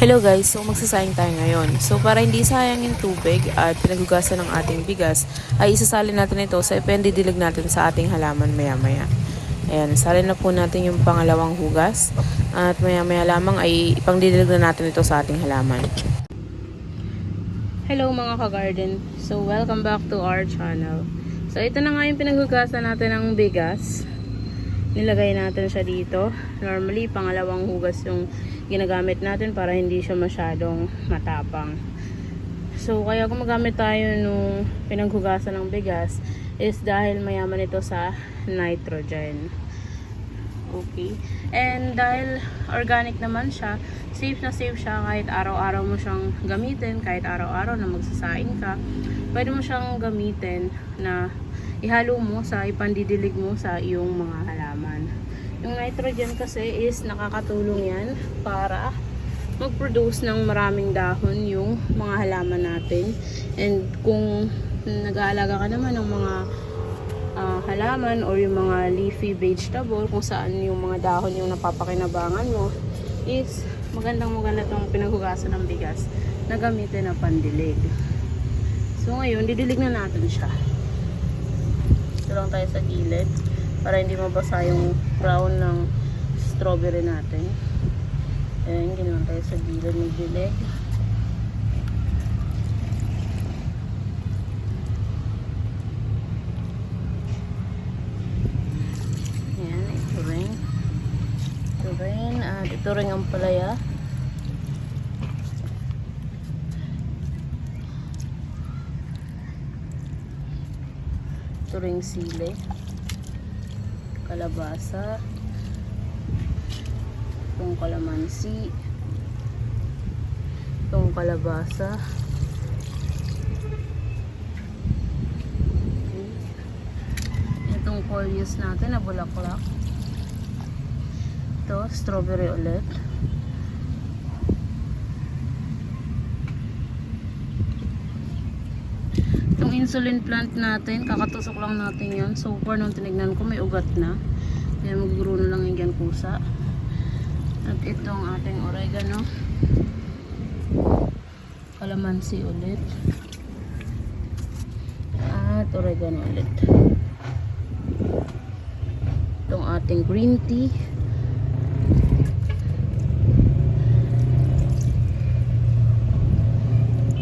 Hello guys, so magsasayang tayo ngayon. So para hindi sayang yung tubig at pinaghugasan ng ating bigas, ay isasalin natin ito sa ipendidilig natin sa ating halaman maya-maya. Ayan, salin na po natin yung pangalawang hugas at maya-maya lamang ay ipangdidilig na natin ito sa ating halaman. Hello mga ka-garden, so welcome back to our channel. So ito na nga yung pinaghugasan natin ng bigas. Nilagay natin siya dito. Normally, pangalawang hugas yung ginagamit natin para hindi siya masyadong matapang. So, kaya gumagamit tayo nung pinaghugasan ng bigas is dahil mayaman ito sa nitrogen. Okay. And dahil organic naman siya, safe na safe siya kahit araw-araw mo siyang gamitin, kahit araw-araw na magsasaing ka, pwede mo siyang gamitin na ihalo mo sa ipandidilig mo sa iyong mga halaman. Yung nitrogen kasi is nakakatulong yan para mag-produce ng maraming dahon yung mga halaman natin. And kung nag-aalaga ka naman ng mga halaman or yung mga leafy vegetable, kung saan yung mga dahon yung napapakinabangan mo, is maganda itong pinaghugasan ng bigas na gamitin na pandilig. So ngayon, didilig na natin siya. Ito lang tayo sa gilid para hindi mabasa yung crown ng strawberry natin. Ayan, ginawan tayo sa gilid ng dilig. Ayan, ito rin. Ito rin. At ito rin ang palaya. Ito rin sili. Kalabasa. Itong kalamansi. Itong kalabasa. Okay. Itong coleus natin na bulaklak. Ito, strawberry ulit. Itong insulin plant natin, kakatusok lang natin yan. So far nung tinignan ko, may ugat na. Kaya mag-grow na lang yung kusa. At itong ating oregano. Kalamansi ulit. At oregano ulit. Itong ating green tea.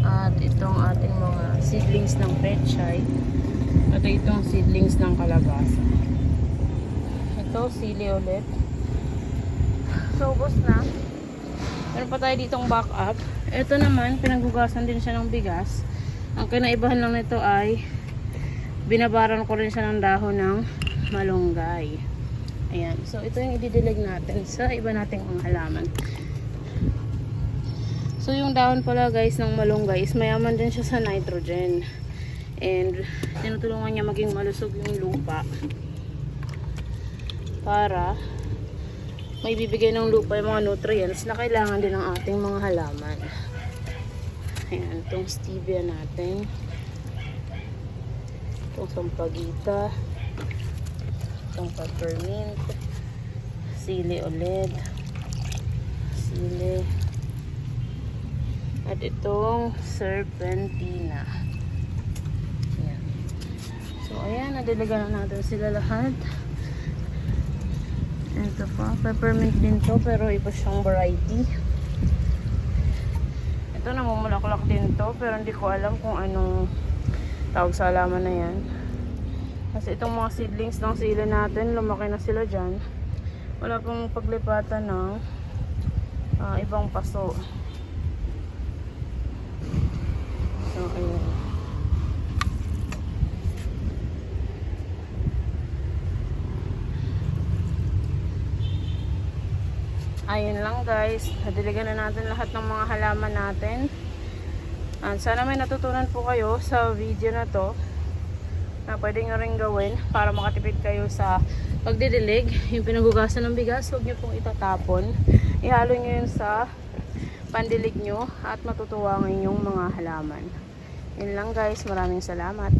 At itong ating mga seedlings ng pechay. At itong seedlings ng kalabasa. Ito, sili ulit. So, ubos na. Meron pa tayo ditong backup. Ito naman, pinaghugasan din siya ng bigas. Ang kinaibahan lang nito ay binabaran ko rin siya ng dahon ng malunggay. Ayan. So, ito yung ididilig natin sa iba nating mga halaman. So, yung dahon pala guys ng malunggay is mayaman din siya sa nitrogen. And, tinutulungan niya maging malusog yung lupa. Para may bibigay ng lupa yung mga nutrients na kailangan din ng ating mga halaman. Ayan, itong stevia natin. Itong sampagita. Itong peppermint. Sili ulit. Sili. At itong serpentina. Ayan. So, ayan, nadiligan na natin sila lahat. Ito pa, peppermint din to, pero iba siyang variety. Ito, namumulaklak din to, pero hindi ko alam kung anong tawag sa halaman na yan. Kasi itong mga seedlings ng sili natin, lumaki na sila dyan. Wala pong paglipatan ng ibang paso. So, ayan. Ayun lang guys, nadiligan na natin lahat ng mga halaman natin. At sana may natutunan po kayo sa video na to na pwede nyo rin gawin para makatipid kayo sa pagdidilig. Yung pinaghugasan ng bigas, huwag nyo pong itatapon. Ihalo nyo yun sa pandilig nyo at matutuwa ng inyong mga halaman. Yun lang guys, maraming salamat.